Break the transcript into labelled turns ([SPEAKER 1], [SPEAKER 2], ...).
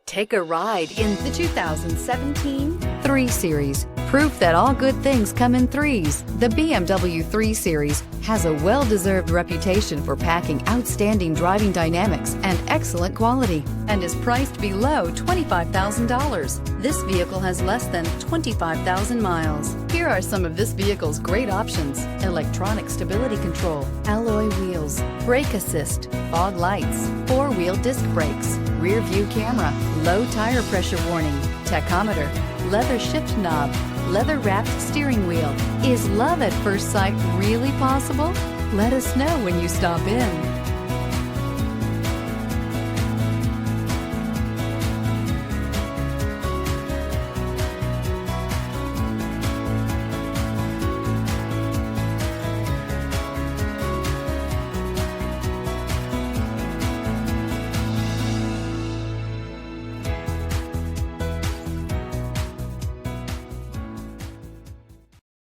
[SPEAKER 1] Take a ride in the 2017 3 Series. Proof that all good things come in threes. The BMW 3 Series has a well-deserved reputation for packing outstanding driving dynamics and excellent quality, and is priced below $25,000. This vehicle has less than 25,000 miles. Here are some of this vehicle's great options: electronic stability control, alloy wheels, brake assist, fog lights, 4-wheel disc brakes, rear view camera, low tire pressure warning, tachometer, leather shift knob, leather-wrapped steering wheel. Is love at first sight really possible? Let us know when you stop in.